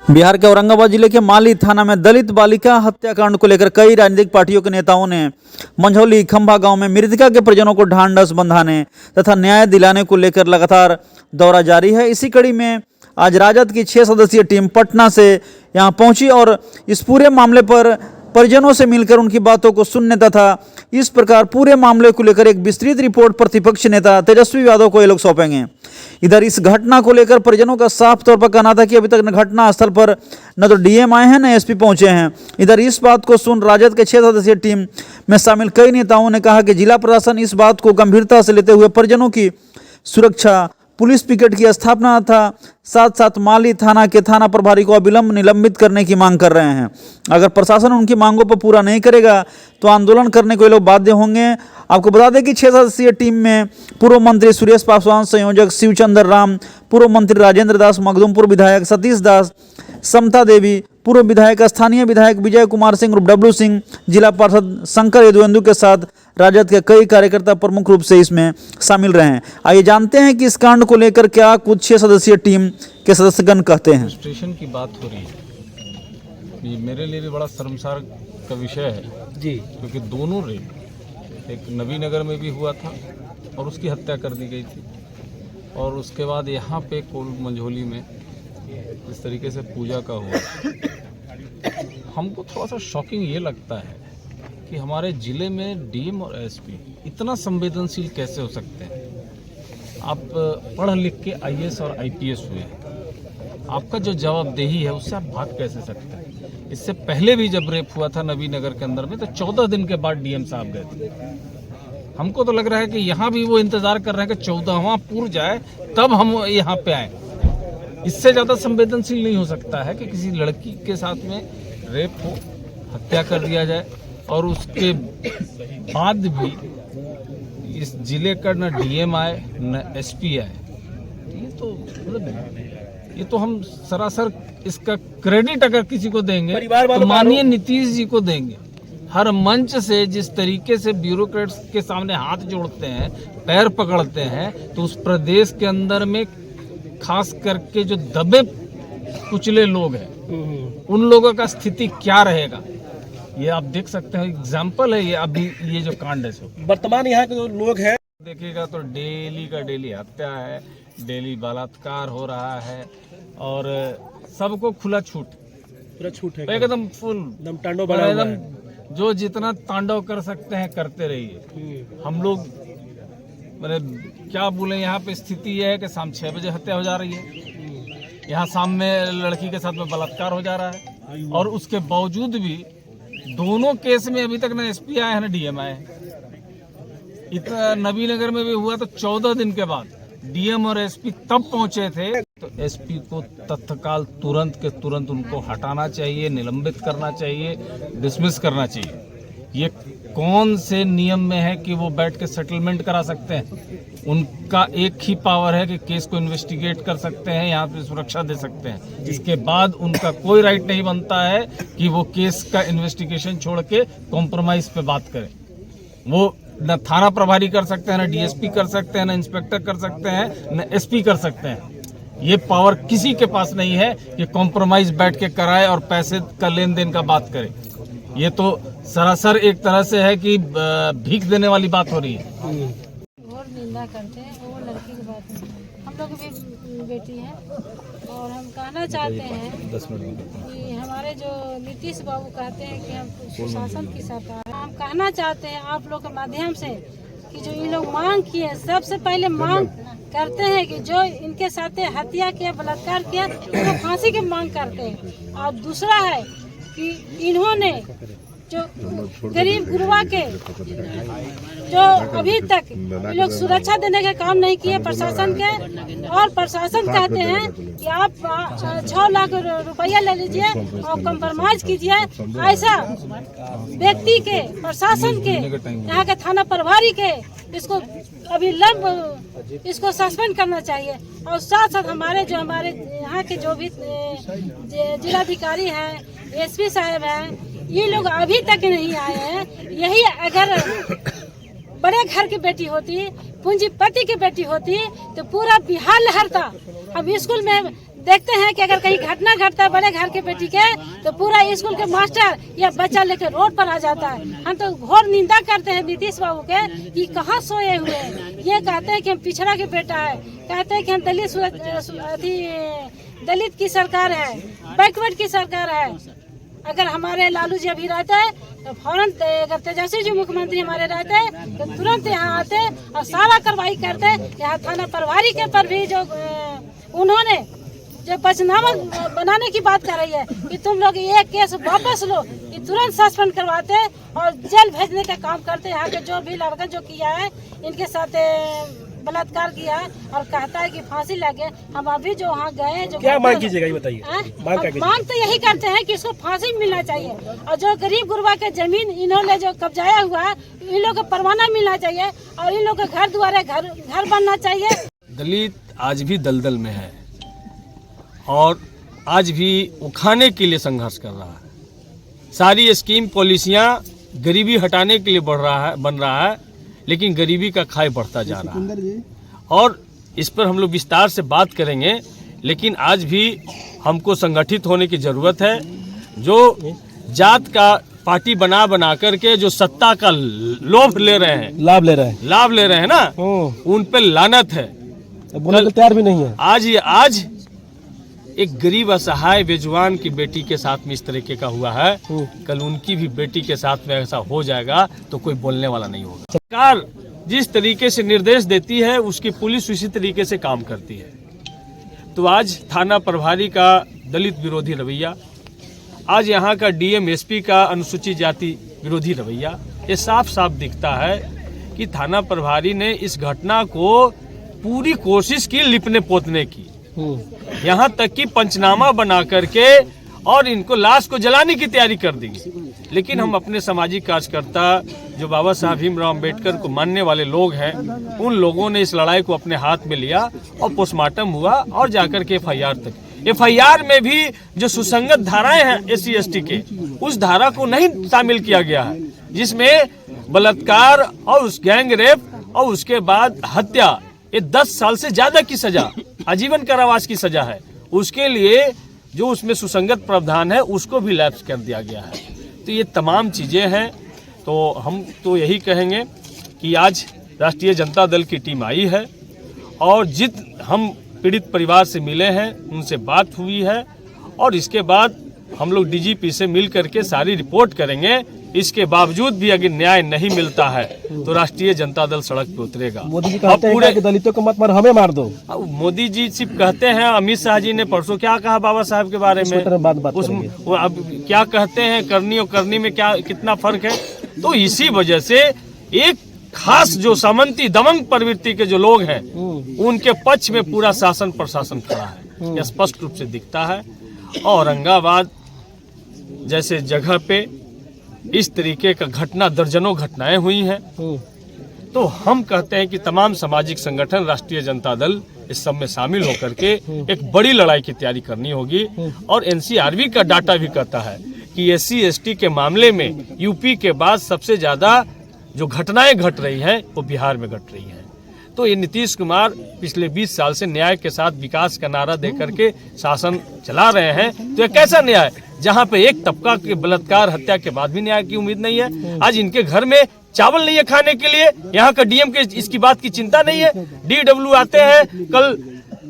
बिहार के औरंगाबाद जिले के माली थाना में दलित बालिका हत्याकांड को लेकर कई राजनीतिक पार्टियों के नेताओं ने मंझौली खंभा गांव में मृतका के परिजनों को ढांढस बंधाने तथा न्याय दिलाने को लेकर लगातार दौरा जारी है। इसी कड़ी में आज राजद की 6 सदस्यीय टीम पटना से यहां पहुंची और इस पूरे मामले पर परिजनों से मिलकर उनकी बातों को सुनने तथा इस प्रकार पूरे मामले को लेकर एक विस्तृत रिपोर्ट प्रतिपक्ष नेता तेजस्वी यादव को ये लोग सौंपेंगे। इधर इस घटना को लेकर परिजनों का साफ तौर पर कहना था कि अभी तक घटना स्थल पर न तो डीएम आए हैं न एसपी पहुंचे हैं। इधर इस बात को सुन राजद के 6 सदस्यीय टीम में शामिल कई नेताओं ने कहा कि जिला प्रशासन इस बात को गंभीरता से लेते हुए परिजनों की सुरक्षा, पुलिस पिकेट की स्थापना था, साथ साथ माली थाना के थाना प्रभारी को अविलंब निलंबित करने की मांग कर रहे हैं। अगर प्रशासन उनकी मांगों पर पूरा नहीं करेगा तो आंदोलन करने को ये लोग बाध्य होंगे। आपको बता दें कि 6 सदस्यीय टीम में पूर्व मंत्री सुरेश पासवान, संयोजक शिवचंद्र राम, पूर्व मंत्री राजेंद्र दास, मखदुमपुर विधायक सतीश दास, समता देवी, पूर्व विधायक, स्थानीय विधायक विजय कुमार सिंह उर्फ डब्लू सिंह, जिला पार्षद शंकर यदुवेंदु के साथ राजद के कई कार्यकर्ता प्रमुख रूप से इसमें शामिल रहे हैं। आइए जानते हैं कि इस कांड को लेकर क्या कुछ 6 सदस्यीय टीम के सदस्यगण कहते हैं। स्टेशन की बात हो रही है, ये मेरे लिए भी बड़ा शर्मसार का विषय है जी, क्योंकि दोनों रेप एक नवीनगर में भी हुआ था और उसकी हत्या कर दी गई थी, और उसके बाद यहाँ पे कोल मंझोली में इस तरीके से पूजा का हुआ। हमको थोड़ा सा शॉकिंग ये लगता है कि हमारे ज़िले में डीएम और एसपी इतना संवेदनशील कैसे हो सकते हैं। आप पढ़ लिख के आईएएस और आईपीएस हुए, आपका जो जवाबदेही है उससे आप भाग कैसे सकते हैं। इससे पहले भी जब रेप हुआ था नवीनगर के अंदर में तो 14 दिन के बाद डीएम साहब गए थे। हमको तो लग रहा है कि यहाँ भी वो इंतजार कर रहे हैं कि 14वां पूर जाए तब हम यहाँ पे आए। इससे ज़्यादा संवेदनशील नहीं हो सकता है कि किसी लड़की के साथ में रेप हो, हत्या कर दिया जाए और उसके बाद भी इस जिले का न डीएम आए न एसपी आए। ये तो हम सरासर इसका क्रेडिट अगर किसी को देंगे तो माननीय नीतीश जी को देंगे। हर मंच से जिस तरीके से ब्यूरोक्रेट्स के सामने हाथ जोड़ते हैं, पैर पकड़ते हैं, तो उस प्रदेश के अंदर में खास करके जो दबे कुचले लोग हैं उन लोगों का स्थिति क्या रहेगा, ये आप देख सकते हैं। एग्जाम्पल है ये अभी ये जो कांड है वर्तमान यहाँ के जो लोग हैं देखिएगा तो डेली का डेली हत्या है, डेली बलात्कार हो रहा है और सबको खुला छूट है, एकदम फुल एकदम तांडव बना हुआ है। जो जितना तांडव कर सकते हैं करते रहिए। हम लोग मैंने क्या बोले, यहाँ पे स्थिति यह है कि शाम 6 बजे हत्या हो जा रही है, यहाँ शाम में लड़की के साथ में बलात्कार हो जा रहा है, और उसके बावजूद भी दोनों केस में अभी तक न एसपी आए हैं न डीएम आए हैं। इतना नवीनगर में भी हुआ तो 14 दिन के बाद डीएम और एसपी तब पहुंचे थे। तो एसपी को तत्काल तुरंत के तुरंत उनको हटाना चाहिए, निलंबित करना चाहिए, डिसमिस करना चाहिए। ये कौन से नियम में है कि वो बैठ के सेटलमेंट करा सकते हैं। उनका एक ही पावर है कि केस को इन्वेस्टिगेट कर सकते हैं, यहाँ पे सुरक्षा दे सकते हैं। इसके बाद उनका कोई राइट नहीं बनता है कि वो केस का इन्वेस्टिगेशन छोड़ के कॉम्प्रोमाइज पे बात करें। वो न थाना प्रभारी कर सकते हैं, न डीएसपी कर सकते हैं, न इंस्पेक्टर कर सकते हैं, न एसपी कर सकते हैं। ये पावर किसी के पास नहीं है कि कॉम्प्रोमाइज बैठ के कराए और पैसे का लेन देन का बात करे। ये तो सरासर एक तरह से है कि भीख देने वाली बात हो रही है। और निंदा करते हैं, वो लड़की की बात नहीं। हम लोग भी बेटी हैं और हम कहना चाहते हैं कि हमारे जो नीतीश बाबू कहते हैं कि हम सुशासन की सरकार है, हम कहना चाहते हैं आप लोग के माध्यम से कि जो ये लोग मांग किए, सबसे पहले मांग करते हैं कि जो इनके साथ हत्या किया, बलात्कार किया, तो फांसी की मांग करते हैं। और दूसरा है कि इन्होंने जो गरीब गुरबा के जो अभी तक ये लोग सुरक्षा देने के काम नहीं किए प्रशासन के, और प्रशासन कहते हैं कि आप 6 लाख रुपया ले लीजिए और कम्प्रोमाइज कीजिए। ऐसा व्यक्ति के, प्रशासन के, यहाँ के थाना प्रभारी के इसको अविलंब इसको सस्पेंड करना चाहिए। और साथ साथ हमारे यहाँ के जो भी जिलाधिकारी हैं, एसपी साहब हैं, ये लोग अभी तक नहीं आए हैं। यही अगर बड़े घर की बेटी होती, पूंजीपति की बेटी होती तो पूरा बिहार लहरता। अब स्कूल में देखते हैं कि अगर कहीं घटना घटता है बड़े घर के बेटी के तो पूरा स्कूल के मास्टर या बच्चा लेकर रोड पर आ जाता है। हम तो घोर निंदा करते हैं नीतीश बाबू के कि कहाँ सोए हुए हैं। ये कहते हैं कि हम पिछड़ा के बेटा है, कहते हैं कि हम दलित की सरकार है, बैकवर्ड की सरकार है। अगर हमारे लालू जी अभी रहते तो फौरन, अगर तेजस्वी जी मुख्यमंत्री हमारे रहते तो तुरंत यहाँ आते और सारा कार्रवाई करते। यहाँ थाना प्रभारी के पर भी जो उन्होंने जो पंचनामा बनाने की बात कर रही है कि तुम लोग ये केस वापस लो, ये तुरंत सस्पेंड करवाते और जेल भेजने का काम करते। यहाँ के जो भी लड़का जो किया है इनके साथ बलात्कार किया है और कहता है कि फांसी लगे। हम अभी जो वहाँ गए जो क्या मांग कीजिएगा ये बताइए? मांग तो यही करते हैं कि इसको फांसी मिलना चाहिए और जो गरीब गुरबा के जमीन इन्होंने जो कब्जाया हुआ है इन लोग को परवाना मिलना चाहिए और इन लोग के घर द्वारे घर बनना चाहिए। दलित आज भी दलदल में है और आज भी उखाने के लिए संघर्ष कर रहा है। सारी स्कीम पॉलिसियां गरीबी हटाने के लिए बन रहा है, लेकिन गरीबी का खाई बढ़ता जा रहा है और इस पर हम लोग विस्तार से बात करेंगे। लेकिन आज भी हमको संगठित होने की जरूरत है। जो जात का पार्टी बना करके जो सत्ता का लाभ ले रहे हैं ना, उन पे लानत है। बोलने को तैयार भी नहीं है। आज एक गरीब असहाय बेजुबान की बेटी के साथ में इस तरीके का हुआ है, कल उनकी भी बेटी के साथ में ऐसा हो जाएगा तो कोई बोलने वाला नहीं होगा। सरकार जिस तरीके से निर्देश देती है उसकी पुलिस उसी तरीके से काम करती है। तो आज थाना प्रभारी का दलित विरोधी रवैया, आज यहाँ का डीएम एसपी का अनुसूचित जाति विरोधी रवैया, ये साफ साफ दिखता है कि थाना प्रभारी ने इस घटना को पूरी कोशिश की लिपने पोतने की, यहाँ तक कि पंचनामा बना करके और इनको लाश को जलाने की तैयारी कर दी। लेकिन हम अपने सामाजिक कार्यकर्ता जो बाबा साहब भीमराव अम्बेडकर को मानने वाले लोग हैं, उन लोगों ने इस लड़ाई को अपने हाथ में लिया और पोस्टमार्टम हुआ और जाकर के एफआईआर तक। एफआईआर में भी जो सुसंगत धाराएं हैं SC ST के, उस धारा को नहीं शामिल किया गया है, जिसमें बलात्कार और उस गैंग रेप और उसके बाद हत्या, ये 10 साल से ज्यादा की सजा, आजीवन कारावास की सजा है। उसके लिए जो उसमें सुसंगत प्रावधान है उसको भी लैप्स कर दिया गया है। तो ये तमाम चीजें हैं। तो हम तो यही कहेंगे कि आज राष्ट्रीय जनता दल की टीम आई है और हम पीड़ित परिवार से मिले हैं, उनसे बात हुई है और इसके बाद हम लोग DGP से मिल करके सारी रिपोर्ट करेंगे। इसके बावजूद भी अगर न्याय नहीं मिलता है तो राष्ट्रीय जनता दल सड़क पे उतरेगा। मोदी जी कहते हैं कि दलितों को मत मार, हमें मार दो। मोदी जी सिर्फ कहते हैं। अमित शाह जी ने परसों क्या कहा बाबा साहब के बारे में, वो अब क्या कहते हैं, करनी और करनी में क्या कितना फर्क है। तो इसी वजह से एक खास जो सामंती दमंग प्रवृत्ति के जो लोग हैं उनके पक्ष में पूरा शासन प्रशासन खड़ा है, यह स्पष्ट रूप से दिखता है। औरंगाबाद जैसे जगह पे इस तरीके का घटना, दर्जनों घटनाएं हुई हैं। तो हम कहते हैं कि तमाम सामाजिक संगठन, राष्ट्रीय जनता दल इस सब में शामिल होकर के एक बड़ी लड़ाई की तैयारी करनी होगी। और NCRB का डाटा भी कहता है कि SC ST के मामले में यूपी के बाद सबसे ज्यादा जो घटनाएं घट रही हैं वो बिहार में घट रही हैं। तो ये नीतीश कुमार पिछले 20 साल से न्याय के साथ विकास का नारा देकर के शासन चला रहे हैं। तो ये कैसा न्याय जहां पे एक तबका के बलात्कार हत्या के बाद भी न्याय की उम्मीद नहीं है। आज इनके घर में चावल नहीं है खाने के लिए, यहाँ का डीएम के इसकी बात की चिंता नहीं है। DW आते हैं, कल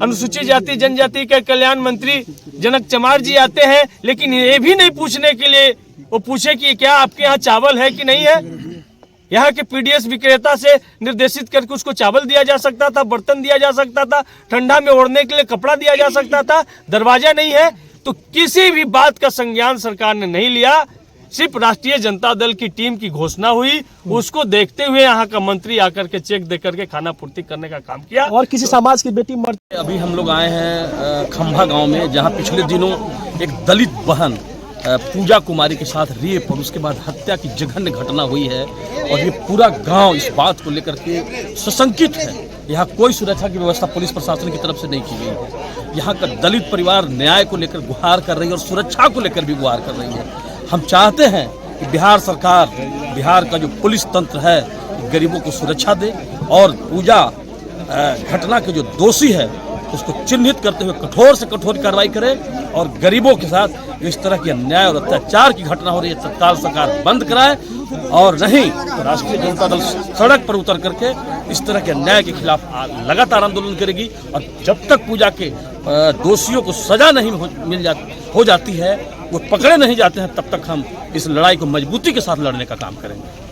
अनुसूचित जाति जनजाति के कल्याण मंत्री जनक चमार जी आते हैं, लेकिन ये भी नहीं पूछने के लिए वो पूछे कि क्या आपके यहाँ चावल है कि नहीं है। यहाँ के PDS विक्रेता से निर्देशित करके उसको चावल दिया जा सकता था, बर्तन दिया जा सकता था, ठंडा में ओढ़ने के लिए कपड़ा दिया जा सकता था, दरवाजा नहीं है। तो किसी भी बात का संज्ञान सरकार ने नहीं लिया। सिर्फ राष्ट्रीय जनता दल की टीम की घोषणा हुई, उसको देखते हुए यहाँ का मंत्री आकर के चेक दे करके खाना पूर्ति करने का काम किया। और किसी समाज की बेटी मर। अभी हम लोग आए हैं खंभा गांव में, जहां पिछले दिनों एक दलित बहन पूजा कुमारी के साथ रेप और उसके बाद हत्या की जघन्य घटना हुई है। और ये पूरा गांव इस बात को लेकर के सशंकित है। यहाँ कोई सुरक्षा की व्यवस्था पुलिस प्रशासन की तरफ से नहीं की गई है। यहाँ का दलित परिवार न्याय को लेकर गुहार कर रही है और सुरक्षा को लेकर भी गुहार कर रही है। हम चाहते हैं कि बिहार सरकार, बिहार का जो पुलिस तंत्र है, गरीबों को सुरक्षा दे और पूजा घटना के जो दोषी है उसको चिन्हित करते हुए कठोर से कठोर कार्रवाई करे और गरीबों के साथ इस तरह की अन्याय और अत्याचार की घटना हो रही है तत्काल सरकार बंद कराए, और नहीं तो राष्ट्रीय जनता दल सड़क पर उतर करके इस तरह के अन्याय के खिलाफ लगातार आंदोलन करेगी। और जब तक पूजा के दोषियों को सजा नहीं हो जाती है, वो पकड़े नहीं जाते हैं, तब तक हम इस लड़ाई को मजबूती के साथ लड़ने का काम करेंगे।